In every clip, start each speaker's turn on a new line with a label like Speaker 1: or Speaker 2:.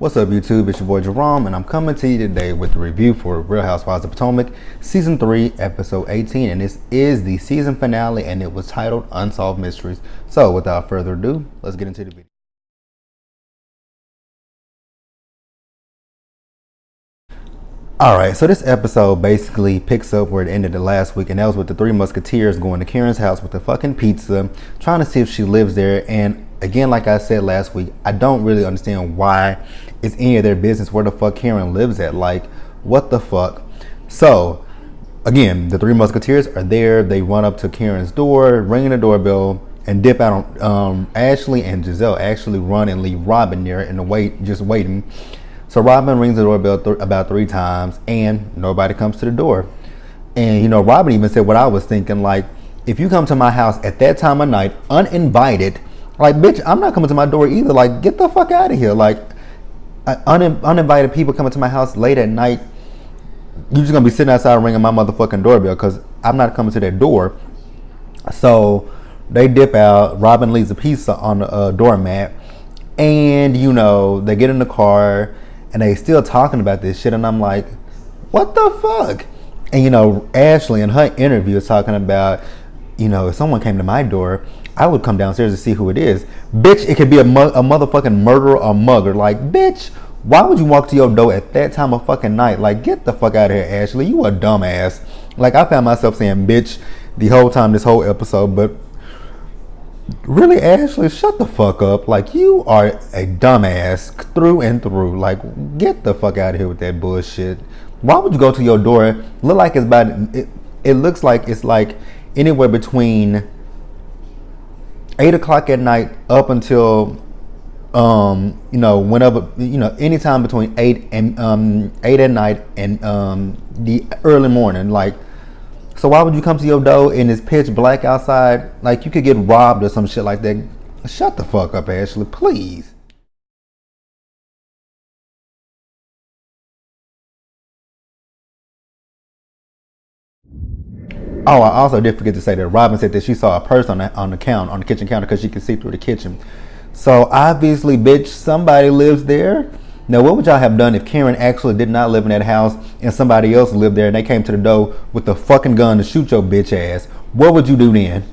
Speaker 1: What's up, YouTube? It's your boy Jerome, and I'm coming to you today with the review for Real Housewives of Potomac, Season 3, Episode 18, and this is the season finale, and it was titled Unsolved Mysteries. So, without further ado, let's get into the video. Alright, so this episode basically picks up where it ended the last week, and that was with the Three Musketeers going to Karen's house with the fucking pizza, trying to see if she lives there. And again, like I said last week, I don't really understand why it's any of their business where the fuck Karen lives at. Like, what the fuck? So, again, the Three Musketeers are there. They run up to Karen's door, ringing the doorbell, and dip out on Ashley and Giselle actually run and leave Robin there in the wait, just waiting. So Robin rings the doorbell about 3 times and nobody comes to the door. And, you know, Robin even said what I was thinking, like, if you come to my house at that time of night, uninvited, like, bitch, I'm not coming to my door either. Like, get the fuck out of here. Like, uninvited people coming to my house late at night, you're just going to be sitting outside ringing my motherfucking doorbell because I'm not coming to that door. So they dip out. Robin leaves a pizza on the doormat. And, you know, they get in the car. And they still talking about this shit, and I'm like, what the fuck? And, you know, Ashley in her interview is talking about, you know, if someone came to my door, I would come downstairs to see who it is. Bitch, it could be a motherfucking murderer or mugger. Like, bitch, why would you walk to your door at that time of fucking night? Like, get the fuck out of here, Ashley. You a dumbass. Like, I found myself saying bitch the whole time this whole episode, but really, Ashley, shut the fuck up. Like, you are a dumbass through and through. Like, get the fuck out of here with that bullshit. Why would you go to your door? Look like it's about it looks like it's like anywhere between 8 o'clock at night up until you know, whenever, you know, anytime between 8 at night and the early morning. Like, so why would you come to your door and it's pitch black outside? Like, you could get robbed or some shit like that. Shut the fuck up, Ashley, please. Oh, I also did forget to say that Robin said that she saw a purse on the kitchen counter because she could see through the kitchen. So obviously, bitch, somebody lives there. Now, what would y'all have done if Karen actually did not live in that house and somebody else lived there and they came to the door with the fucking gun to shoot your bitch ass? What would you do then?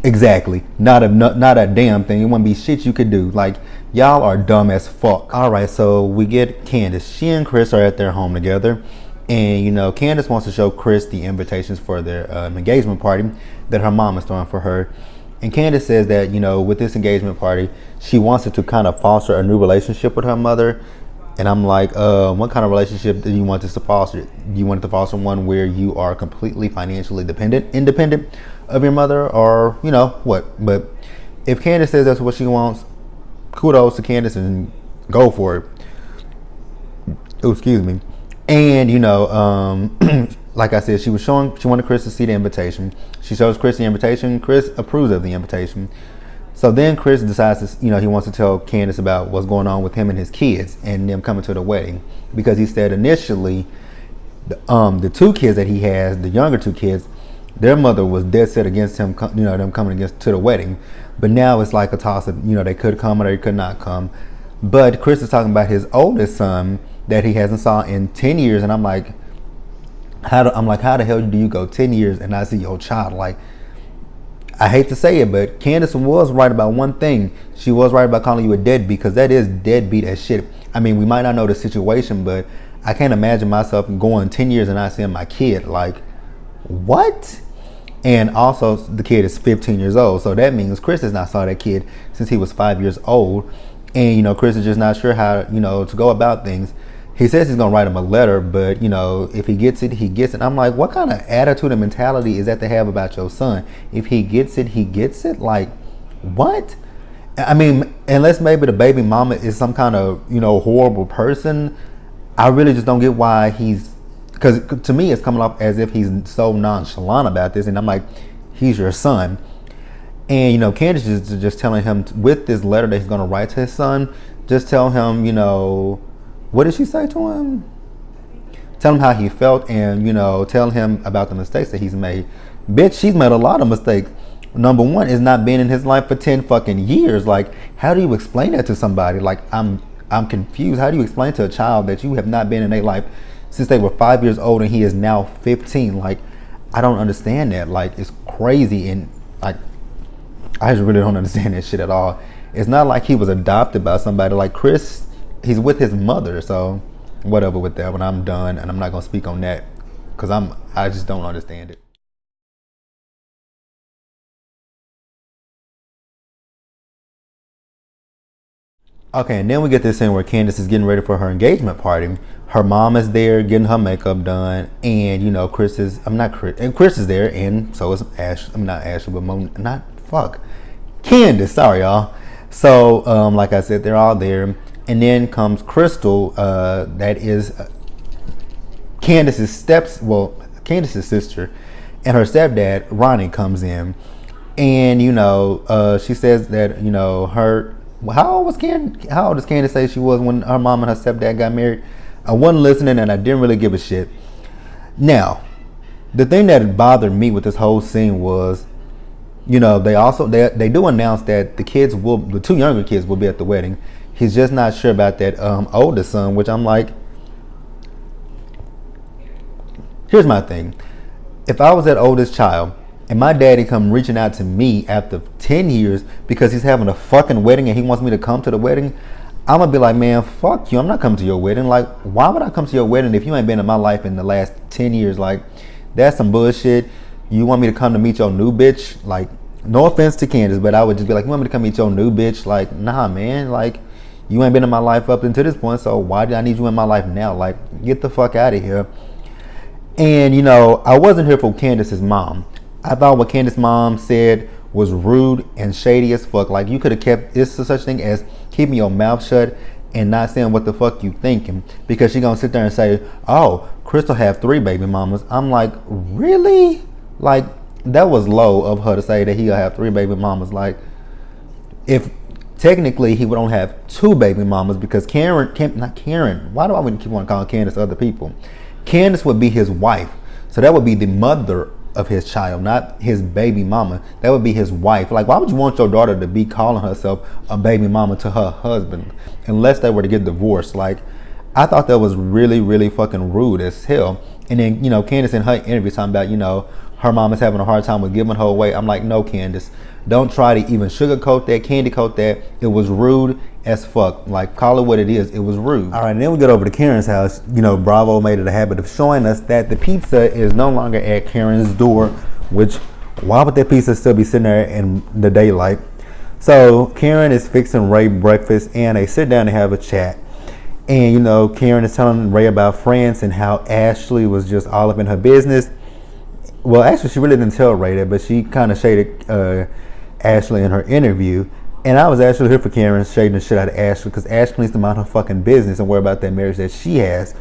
Speaker 1: Exactly. Not a damn thing. It wouldn't be shit you could do. Like, y'all are dumb as fuck. Alright, so we get Candace. She and Chris are at their home together. And, you know, Candace wants to show Chris the invitations for their engagement party that her mom is throwing for her. And Candace says that, you know, with this engagement party, she wants it to kind of foster a new relationship with her mother. And I'm like, what kind of relationship do you want this to foster? Do you want it to foster one where you are completely financially independent of your mother, or, you know, what? But if Candace says that's what she wants, kudos to Candace and go for it. Oh, excuse me. And, you know, like I said, she wanted Chris to see the invitation. She shows Chris the invitation. Chris approves of the invitation. So then Chris decides to, you know, he wants to tell Candace about what's going on with him and his kids and them coming to the wedding. Because he said initially, the 2 kids that he has, the younger 2 kids, their mother was dead set against him, you know, them coming to the wedding. But now it's like a toss of, you know, they could come or they could not come. But Chris is talking about his oldest son that he hasn't saw in 10 years. And I'm like, how the hell do you go 10 years and not see your child? Like, I hate to say it, but Candace was right about one thing. She was right about calling you a deadbeat, because that is deadbeat as shit. I mean, we might not know the situation, but I can't imagine myself going 10 years and not seeing my kid. Like, what? And also, the kid is 15 years old. So that means Chris has not saw that kid since he was 5 years old. And, you know, Chris is just not sure how, you know, to go about things. He says he's going to write him a letter, but, you know, if he gets it, he gets it. I'm like, what kind of attitude and mentality is that to have about your son? If he gets it, he gets it? Like, what? I mean, unless maybe the baby mama is some kind of, you know, horrible person, I really just don't get why he's, because to me it's coming off as if he's so nonchalant about this. And I'm like, he's your son. And, you know, Candace is just telling him with this letter that he's going to write to his son, just tell him, you know, what did she say to him? Tell him how he felt, and, you know, tell him about the mistakes that he's made. Bitch, she's made a lot of mistakes. number one, is not been in his life for 10 fucking years. Like, how do you explain that to somebody? Like, I'm confused. How do you explain to a child that you have not been in their life since they were 5 years old and he is now 15? Like, I don't understand that. Like, it's crazy. And like, I just really don't understand that shit at all. It's not like he was adopted by somebody. Like, Chris, he's with his mother. So whatever with that. When I'm done, and I'm not gonna speak on that because I just don't understand it. Okay, and then we get this scene where Candace is getting ready for her engagement party. Her mom is there getting her makeup done, and Chris is, I'm not Chris, and Chris is there, and so is Ash. I'm not Ashley, but not fuck, Candace. Sorry, y'all. So, like I said, they're all there, and then comes Crystal. That is Candace's sister, and her stepdad Ronnie comes in, and she says that her. How old does Candace say she was when her mom and her stepdad got married? I wasn't listening and I didn't really give a shit. Now, the thing that bothered me with this whole scene was, they do announce that the two younger kids will be at the wedding. He's just not sure about that oldest son, which I'm like, here's my thing. If I was that oldest child and my daddy come reaching out to me after 10 years because he's having a fucking wedding and he wants me to come to the wedding, I'm gonna be like, man, fuck you. I'm not coming to your wedding. Like, why would I come to your wedding if you ain't been in my life in the last 10 years? Like, that's some bullshit. You want me to come to meet your new bitch? Like, no offense to Candace, but I would just be like, you want me to come meet your new bitch? Like, nah, man. Like, you ain't been in my life up until this point, so why do I need you in my life now? Like, get the fuck out of here. And, I wasn't here for Candace's mom. I thought what Candace's mom said was rude and shady as fuck. Like, you could have kept, it's such thing as keeping your mouth shut and not saying what the fuck you thinking, because she gonna sit there and say, oh, Crystal have 3 baby mamas. I'm like, really? Like, that was low of her to say that he'll have 3 baby mamas. Like, if technically he would only have 2 baby mamas, because not Karen, why do I keep on calling Candace other people? Candace would be his wife. So that would be the mother of his child, not his baby mama. That would be his wife. Like, why would you want your daughter to be calling herself a baby mama to her husband unless they were to get divorced? Like, I thought that was really, really fucking rude as hell. And then, Candace in her interview talking about, her mom is having a hard time with giving her away. I'm like, no, Candace, don't try to even sugarcoat that, candy coat that. It was rude as fuck. Like, call it what it is. It was rude. All right, and then we get over to Karen's house. Bravo made it a habit of showing us that the pizza is no longer at Karen's door, which, why would that pizza still be sitting there in the daylight? So Karen is fixing Ray breakfast, and they sit down and have a chat. And, Karen is telling Ray about France and how Ashley was just all up in her business. Well, actually, she really didn't tell Ray that, but she kind of shaded Ashley in her interview. And I was actually here for Karen shading the shit out of Ashley, because Ashley needs to mind her fucking business and worry about that marriage that she has.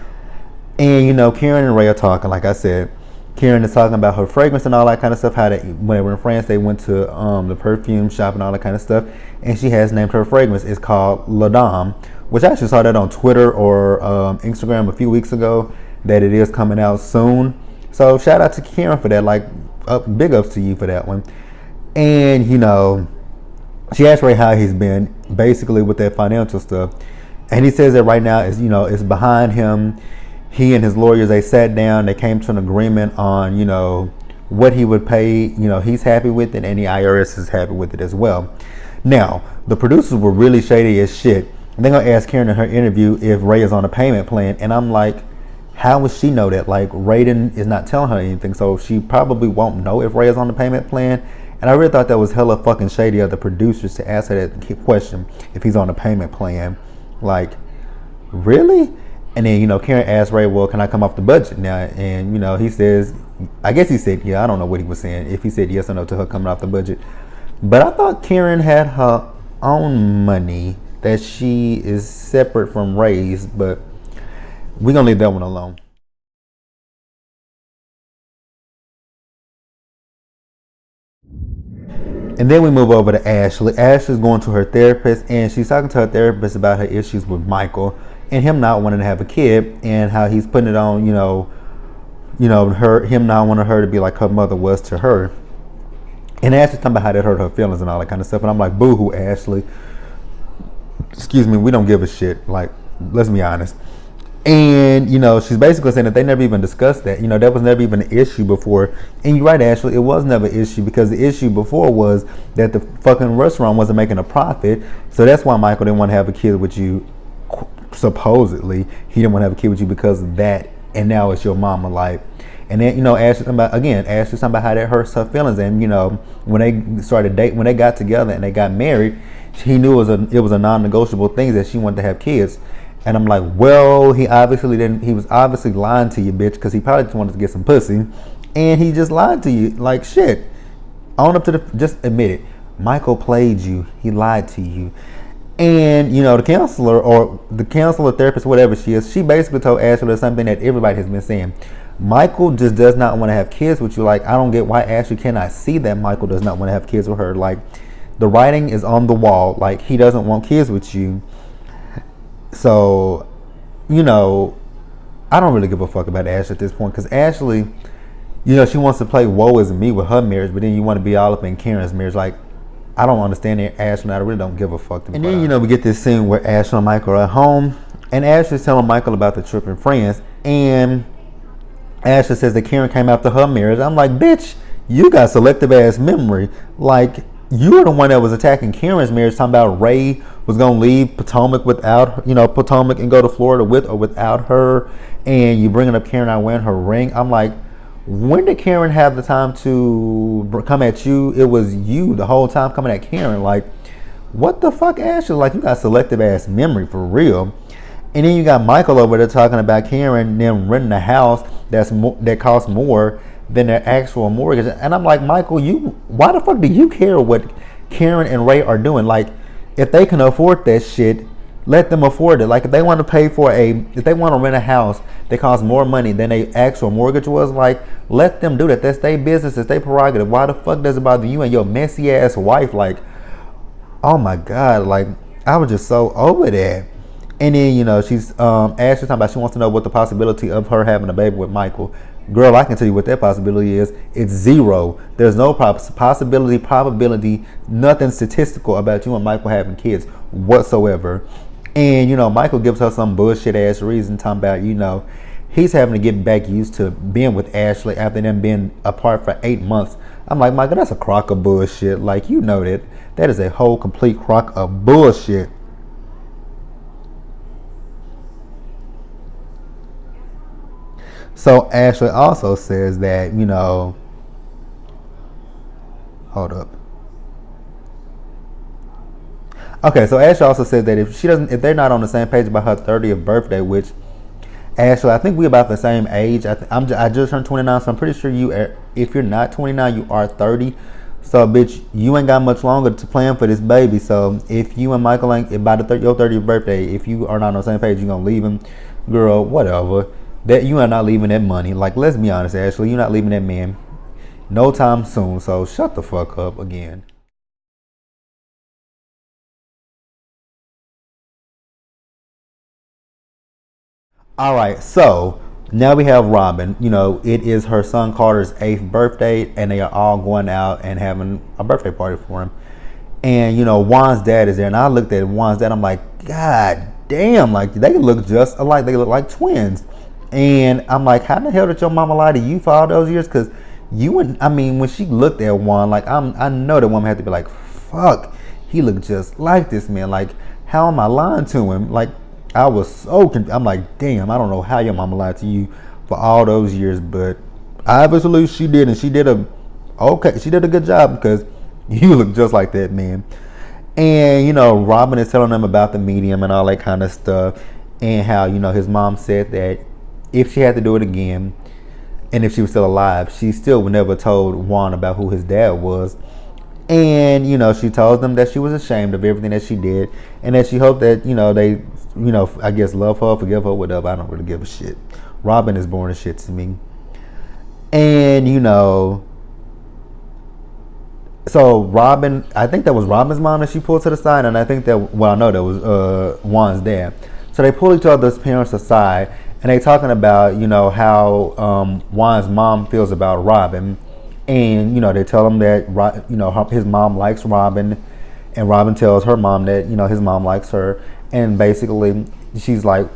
Speaker 1: And, Karen and Ray are talking, like I said. Karen is talking about her fragrance and all that kind of stuff, how when they were in France, they went to the perfume shop and all that kind of stuff. And she has named her fragrance. It's called La Dame, which I actually saw that on Twitter or Instagram a few weeks ago, that it is coming out soon. So shout out to Karen for that. Like, big ups to you for that one. And, she asked Ray how he's been basically with that financial stuff. And he says that right now is, it's behind him. He and his lawyers, they sat down, they came to an agreement on, what he would pay. He's happy with it, and the IRS is happy with it as well. Now, the producers were really shady as shit. And they're going to ask Karen in her interview if Ray is on a payment plan. And I'm like, how would she know that? Like, Raiden is not telling her anything, so she probably won't know if Ray is on the payment plan. And I really thought that was hella fucking shady of the producers to ask her that question, if he's on a payment plan. Like, really? And then, Karen asked Ray, well, can I come off the budget now? And, he says, I guess he said, yeah, I don't know what he was saying, if he said yes or no to her coming off the budget. But I thought Karen had her own money that she is separate from Ray's, but we're going to leave that one alone. And then we move over to Ashley. Ashley's going to her therapist, and she's talking to her therapist about her issues with Michael and him not wanting to have a kid, and how he's putting it on, him not wanting her to be like her mother was to her. And Ashley's talking about how that hurt her feelings and all that kind of stuff. And I'm like, boo hoo, Ashley. Excuse me, we don't give a shit. Like, let's be honest. And, she's basically saying that they never even discussed that. That was never even an issue before. And you're right, Ashley, it was never an issue because the issue before was that the fucking restaurant wasn't making a profit. So that's why Michael didn't want to have a kid with you. Supposedly, he didn't want to have a kid with you because of that. And now it's your mama life. And then, Ashley's talking about how that hurts her feelings. And, when they started dating, when they got together and they got married, he knew it was a non-negotiable thing that she wanted to have kids. And I'm like, well, he obviously didn't. He was obviously lying to you, bitch, because he probably just wanted to get some pussy, and he just lied to you. Like shit. Own up to just admit it. Michael played you. He lied to you. And the counselor, therapist, whatever she is, she basically told Ashley something that everybody has been saying. Michael just does not want to have kids with you. Like, I don't get why Ashley cannot see that Michael does not want to have kids with her. Like, the writing is on the wall. Like, he doesn't want kids with you. So, I don't really give a fuck about Ashley at this point because Ashley, she wants to play woe is me with her marriage, but then you want to be all up in Karen's marriage. Like, I don't understand it, Ashley. I really don't give a fuck. And then, we get this scene where Ashley and Michael are at home, and Ashley's telling Michael about the trip and friends, and Ashley says that Karen came after her marriage. I'm like, bitch, you got selective ass memory. Like, you were the one that was attacking Karen's marriage, talking about Ray was gonna leave Potomac without, Potomac and go to Florida with or without her, and you bringing up Karen not wearing her ring. I'm like, when did Karen have the time to come at you? It was you the whole time coming at Karen. Like, what the fuck, Ashley? Like, you got selective ass memory for real. And then you got Michael over there talking about Karen them renting a house that costs more than their actual mortgage. And I'm like, Michael, why the fuck do you care what Karen and Ray are doing? Like, if they can afford that shit, let them afford it. Like, if they want to rent a house that costs more money than their actual mortgage was, like, let them do that. That's their business. It's their prerogative. Why the fuck does it bother you and your messy ass wife? Like, oh my God, like, I was just so over that. And then, she's Ashley talking about she wants to know what the possibility of her having a baby with Michael. Girl, I can tell you what that possibility is. It's zero. There's no possibility, probability, nothing statistical about you and Michael having kids whatsoever. And, Michael gives her some bullshit ass reason talking about, he's having to get back used to being with Ashley after them being apart for 8 months. I'm like, Michael, that's a crock of bullshit. Like, that. That is a whole complete crock of bullshit. So Ashley also says that, hold up. Okay, so Ashley also says that if they're not on the same page about her 30th birthday, which Ashley, I think we're about the same age. I just turned 29, so I'm pretty sure if you're not 29, you are 30. So, bitch, you ain't got much longer to plan for this baby. So, if you and Michael ain't by your 30th birthday, if you are not on the same page, you're gonna leave him, girl, whatever. That you are not leaving that money. Like, let's be honest, Ashley, you're not leaving that man no time soon. So shut the fuck up again. All right, so now we have Robin. It is her son Carter's 8th birthday, and they are all going out and having a birthday party for him. And Juan's dad is there, and I looked at Juan's dad. I'm like, God damn, like they look just alike. They look like twins. And I'm like, how the hell did your mama lie to you for all those years? Because when she looked at Juan, like I know the woman had to be like, fuck, he looked just like this man. Like, how am I lying to him? Like, I was so confused. I'm like, damn, I don't know how your mama lied to you for all those years, but obviously she did, and she did a good job because you look just like that man. And Robin is telling them about the medium and all that kind of stuff, and how his mom said that if she had to do it again, and if she was still alive, she still would never told Juan about who his dad was. And she told them that she was ashamed of everything that she did, and that she hoped that they I guess love her, forgive her, whatever. I don't really give a shit. Robin is boring as shit to me. And so Robin, I think that was Robin's mom that she pulled to the side, and I think that I know that was Juan's dad. So they pull each other's parents aside, and they talking about how Juan's mom feels about Robin. And they tell him that his mom likes Robin, and Robin tells her mom that his mom likes her, and basically she's like,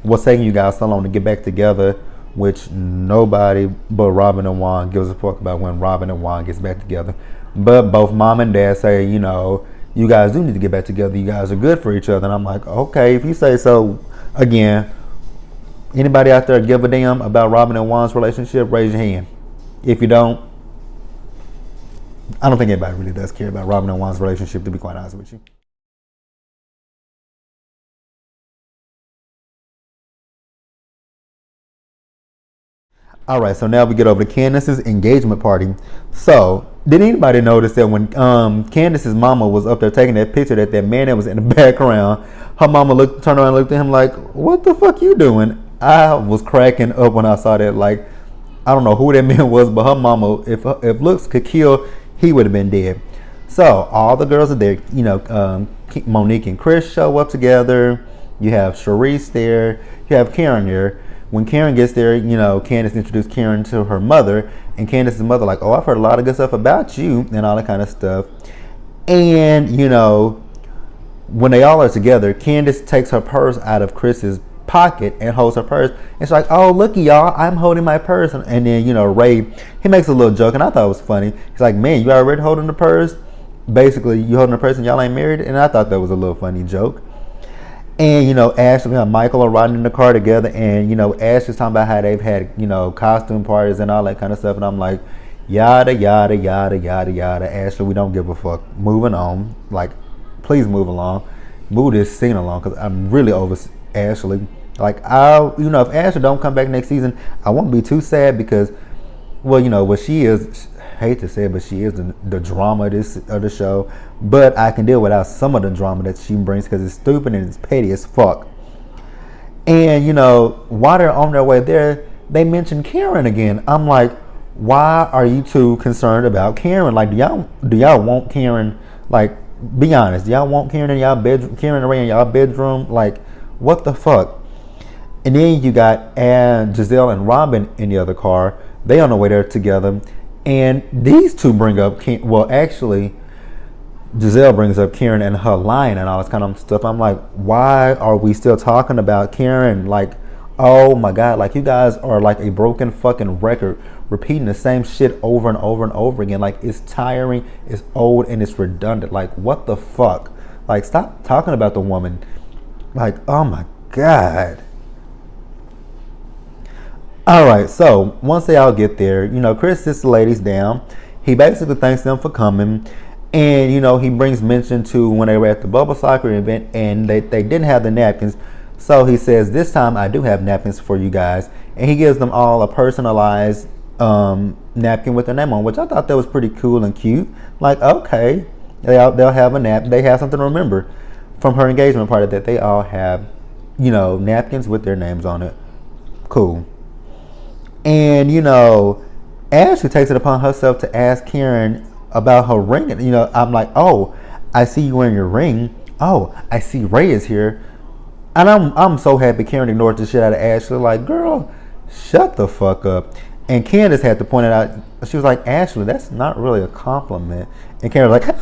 Speaker 1: what's taking you guys so long to get back together? Which nobody but Robin and Juan gives a fuck about when Robin and Juan gets back together. But both mom and dad say, you guys do need to get back together. You guys are good for each other. And I'm like, okay, if you say so. Again, anybody out there give a damn about Robin and Juan's relationship? Raise your hand. If you don't, I don't think anybody really does care about Robin and Juan's relationship, to be quite honest with you. All right, so now we get over to Candace's engagement party. So, did anybody notice that when Candace's mama was up there taking that picture, that man that was in the background, her mama turned around and looked at him like, what the fuck you doing? I was cracking up when I saw that. Like, I don't know who that man was, but her mama, if looks could kill, he would have been dead. So, all the girls are there. Monique and Chris show up together. You have Charisse there. You have Karen there. When Karen gets there, Candace introduced Karen to her mother, and Candace's mother like, oh, I've heard a lot of good stuff about you, and all that kind of stuff. And, when they all are together, Candace takes her purse out of Chris's pocket and holds her purse. And she's like, oh, looky, y'all, I'm holding my purse. And then, Ray, he makes a little joke, and I thought it was funny. He's like, man, you already holding the purse? Basically, you holding the purse and y'all ain't married? And I thought that was a little funny joke. And, Ashley and Michael are riding in the car together, and, Ashley's talking about how they've had, costume parties and all that kind of stuff. And I'm like, yada, yada, yada, yada, yada. Ashley, we don't give a fuck. Moving on. Like, please move along. Move this scene along, because I'm really over Ashley. Like, if Ashley don't come back next season, I won't be too sad because, well, what she is, I hate to say it, but she is the drama of the show. But I can deal without some of the drama that she brings because it's stupid and it's petty as fuck. And, while they're on their way there, they mention Karen again. I'm like, why are you two concerned about Karen? Like, do y'all want Karen? Like, be honest. Do y'all want Karen in y'all bedroom? Karen and Ray in y'all bedroom? Like, what the fuck? And then you got Giselle and Robin in the other car. They on the way there together. And these two bring up, actually, Giselle brings up Karen and her lying and all this kind of stuff. I'm like, why are we still talking about Karen? Like, oh my God, like you guys are like a broken fucking record, repeating the same shit over and over and over again. Like, it's tiring, it's old, and it's redundant. Like, what the fuck? Like, stop talking about the woman. Like, oh my God. All right, so once they all get there, Chris sits the ladies down. He basically thanks them for coming. And, he brings mention to when they were at the bubble soccer event and they didn't have the napkins. So he says, this time I do have napkins for you guys. And he gives them all a personalized napkin with their name on, which I thought that was pretty cool and cute. Like, okay, they'll have a nap. They have something to remember from her engagement party, that they all have, napkins with their names on it. Cool. And, Ashley takes it upon herself to ask Karen about her ring. I'm like, oh, I see you wearing your ring. Oh, I see Ray is here. And I'm so happy Karen ignored the shit out of Ashley. Like, girl, shut the fuck up. And Candace had to point it out. She was like, Ashley, that's not really a compliment. And Karen was like,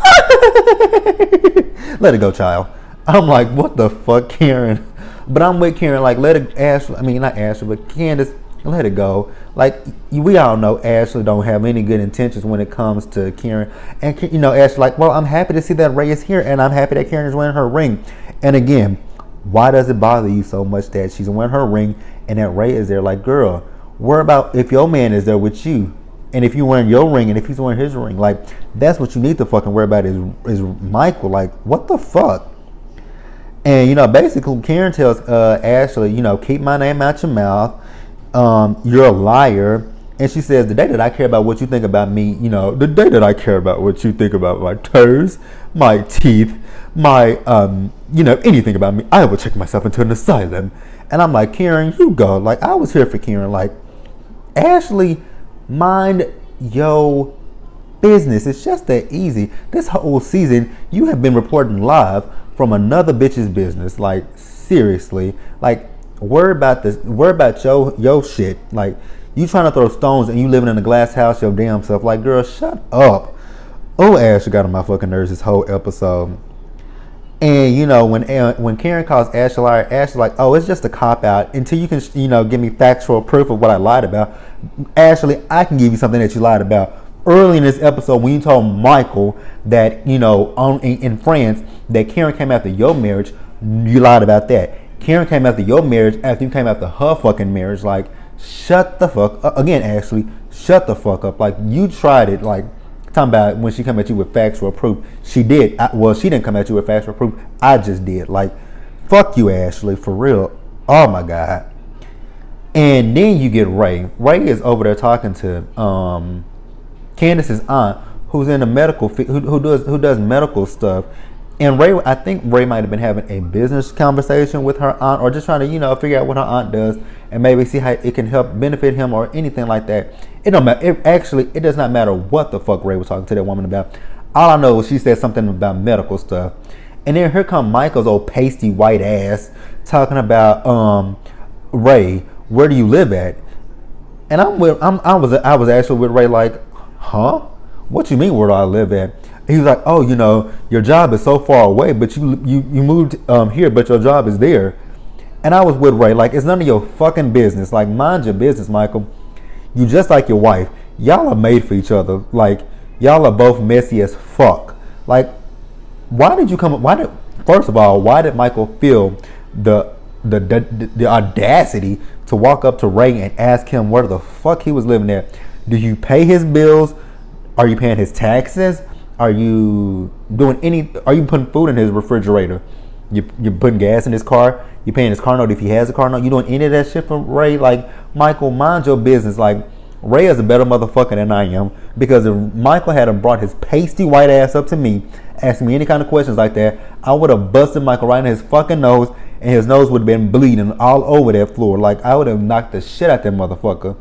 Speaker 1: let it go, child. I'm like, what the fuck, Karen? But I'm with Karen, like, not Ashley, but Candace, let it go. Like, we all know Ashley don't have any good intentions when it comes to Karen. And, Ashley like, well, I'm happy to see that Ray is here, and I'm happy that Karen is wearing her ring. And again, why does it bother you so much that she's wearing her ring and that Ray is there? Like, girl, worry about if your man is there with you, and if you're wearing your ring, and if he's wearing his ring. Like, that's what you need to fucking worry about is Michael. Like, what the fuck? And, basically, Karen tells Ashley, keep my name out your mouth. You're a liar. And she says, the day that I care about what you think about me, the day that I care about what you think about my toes, my teeth, my, anything about me, I will check myself into an asylum. And I'm like, Karen, you go. Like, I was here for Karen. Like, Ashley, mind your business. It's just that easy. This whole season, you have been reporting live from another bitch's business. Like, seriously. Like, worry about this. Worry about your shit. Like, You trying to throw stones and you living in a glass house your damn self. Like, girl, shut up. Oh, Ashley got on my fucking nerves this whole episode. And you know, when Karen calls Ashley a liar, Ashley's like, oh, it's just a cop out until you can, you know, give me factual proof of what I lied about. Ashley, I can give you something that you lied about. Early in this episode, when you told Michael that, you know, in France, that Karen came after your marriage, you lied about that. Karen came after your marriage after you came after her fucking marriage. Like, shut the fuck up. Again, Ashley, shut the fuck up. Like, you tried it, like, talking about when she come at you with factual proof. She did. She didn't come at you with factual proof. I just did. Like, fuck you, Ashley, for real. Oh my God. And then you get Ray. Ray is over there talking to Candace's aunt, who's in the medical who does medical stuff. And Ray, I think Ray might have been having a business conversation with her aunt, or just trying to, you know, figure out what her aunt does and maybe see how it can help benefit him or anything like that. It don't matter. It does not matter what the fuck Ray was talking to that woman about. All I know is she said something about medical stuff. And then here come Michael's old pasty white ass talking about Ray, where do you live at? And I was actually with Ray like, huh? What you mean where do I live at? He was like, oh, you know, your job is so far away, but you moved here, but your job is there. And I was with Ray, like, it's none of your fucking business. Like, mind your business, Michael. You just like your wife. Y'all are made for each other. Like, y'all are both messy as fuck. Like, first of all, why did Michael feel the audacity to walk up to Ray and ask him where the fuck he was living at? Do you pay his bills? Are you paying his taxes? Are you putting food in his refrigerator? You're putting gas in his car? You paying his car note if he has a car note? You doing any of that shit for Ray? Like, Michael, mind your business. Like, Ray is a better motherfucker than I am, because if Michael hadn't brought his pasty white ass up to me, asking me any kind of questions like that, I would have busted Michael right in his fucking nose, and his nose would have been bleeding all over that floor. Like, I would have knocked the shit out that motherfucker.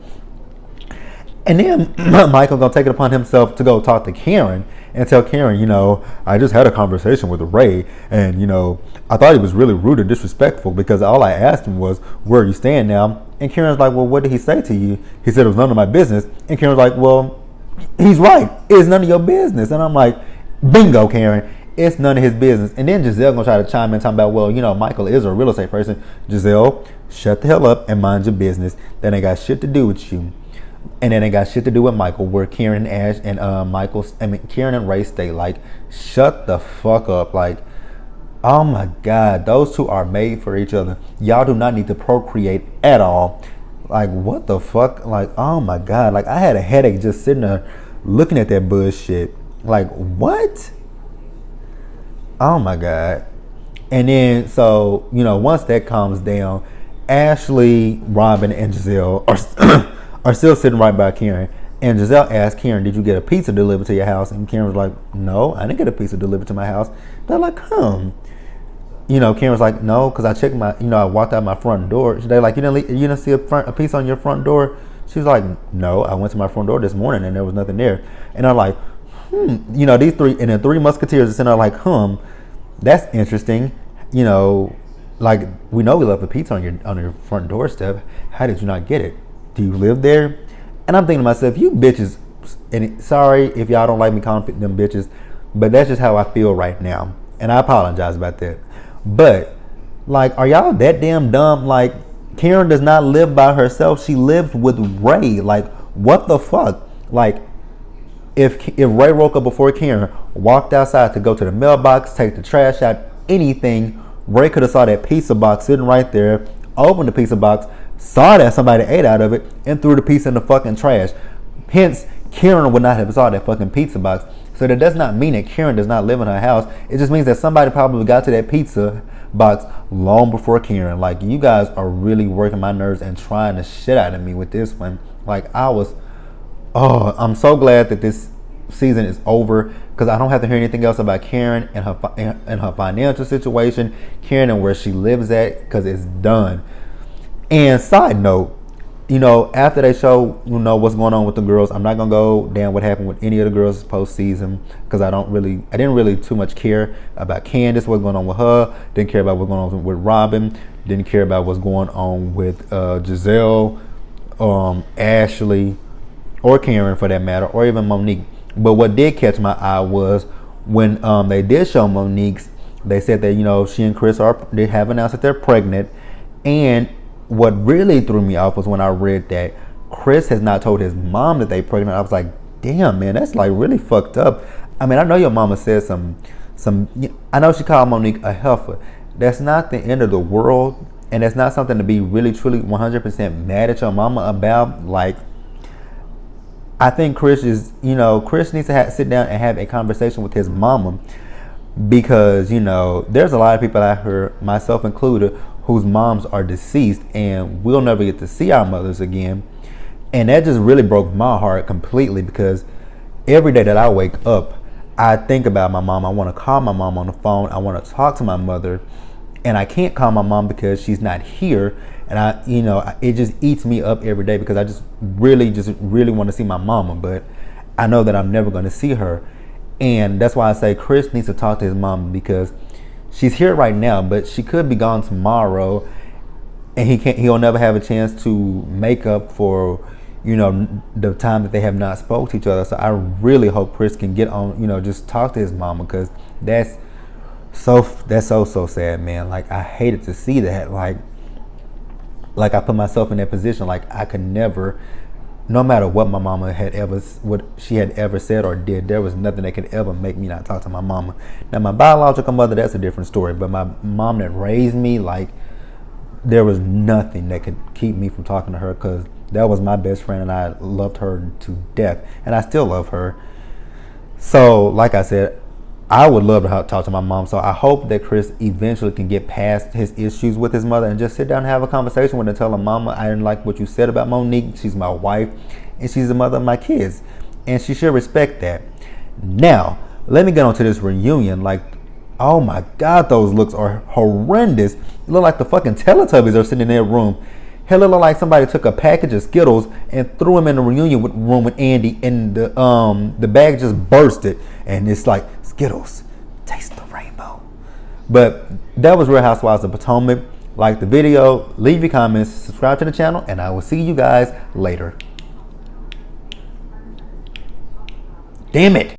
Speaker 1: And then Michael gonna take it upon himself to go talk to Karen and tell Karen, you know, I just had a conversation with Ray, and, you know, I thought he was really rude and disrespectful, because all I asked him was, where are you staying now? And Karen's like, well, what did he say to you? He said it was none of my business. And Karen's like, well, he's right. It's none of your business. And I'm like, bingo, Karen. It's none of his business. And then Giselle gonna try to chime in talking about, well, you know, Michael is a real estate person. Giselle, shut the hell up and mind your business. That ain't got shit to do with you. And then it got shit to do with Michael, where Karen and Karen and Ray stay. Like, shut the fuck up. Like, oh my God, those two are made for each other. Y'all do not need to procreate at all. Like, what the fuck? Like, oh my God. Like, I had a headache just sitting there looking at that bullshit. Like, what? Oh my God. And then, so, you know, once that calms down, Ashley, Robin, and Giselle are still sitting right by Karen. And Giselle asked Karen, did you get a pizza delivered to your house? And Karen was like, no, I didn't get a pizza delivered to my house. They're like, you know, Karen was like, no, because I checked I walked out my front door. They're like, you didn't see a piece on your front door? She was like, no, I went to my front door this morning and there was nothing there. And I'm like, you know, these three, and the three musketeers are sitting there like, that's interesting. You know, like, we know we left a pizza on your front doorstep. How did you not get it? Do you live there? And I'm thinking to myself, you bitches, and sorry if y'all don't like me calling them bitches, but that's just how I feel right now. And I apologize about that. But, like, are y'all that damn dumb? Like, Karen does not live by herself. She lives with Ray. Like, what the fuck? Like, if Ray woke up before Karen, walked outside to go to the mailbox, take the trash out, anything, Ray could have saw that pizza box sitting right there, opened the pizza box, saw that somebody ate out of it, and threw the pizza in the fucking trash. Hence, Karen would not have saw that fucking pizza box. So that does not mean that Karen does not live in her house. It just means that somebody probably got to that pizza box long before Karen. Like, you guys are really working my nerves and trying the shit out of me with this one. Like, I'm so glad that this season is over, because I don't have to hear anything else about Karen and her financial situation, Karen and where she lives at, because it's done. And side note, you know, after they show, you know, what's going on with the girls, I'm not gonna go down what happened with any of the girls postseason, because I didn't really too much care about Candace, what's going on with her, didn't care about what's going on with Robin, didn't care about what's going on with Giselle, Ashley, or Karen for that matter, or even Monique. But what did catch my eye was when they did show Monique's. They said that she and Chris they have announced that they're pregnant, and what really threw me off was when I read that Chris has not told his mom that they're pregnant. I was like, damn, man, that's like really fucked up. I mean, I know your mama said some. I know she called Monique a heifer. That's not the end of the world, and that's not something to be really, truly, 100% mad at your mama about. Like, I think Chris needs to sit down and have a conversation with his mama, because there's a lot of people out here, myself included, whose moms are deceased, and we'll never get to see our mothers again. And that just really broke my heart completely, because every day that I wake up, I think about my mom. I want to call my mom on the phone. I want to talk to my mother, and I can't call my mom because she's not here. And it just eats me up every day, because I just really want to see my mama, but I know that I'm never going to see her. And that's why I say Chris needs to talk to his mom, because she's here right now, but she could be gone tomorrow, and he'll never have a chance to make up for the time that they have not spoke to each other. So I really hope Chris can get on, just talk to his mama, because that's so sad, man. Like, I hated to see that. Like I put myself in that position. Like, I could never, no matter what my mama what she had ever said or did, there was nothing that could ever make me not talk to my mama. Now, my biological mother, that's a different story, but my mom that raised me, like, there was nothing that could keep me from talking to her, because that was my best friend, and I loved her to death, and I still love her. So, like I said, I would love to talk to my mom. So I hope that Chris eventually can get past his issues with his mother and just sit down and have a conversation with her and tell her, Mama, I didn't like what you said about Monique. She's my wife, and she's the mother of my kids, and she should respect that. Now, let me get on to this reunion. Like, oh my God, those looks are horrendous. It look like the fucking Teletubbies are sitting in their room. Hell, it looked like somebody took a package of Skittles and threw them in the reunion room with Andy, and the bag just bursted, and it's like, Skittles, taste the rainbow. But that was Real Housewives of Potomac. Like the video, leave your comments, subscribe to the channel, and I will see you guys later. Damn it.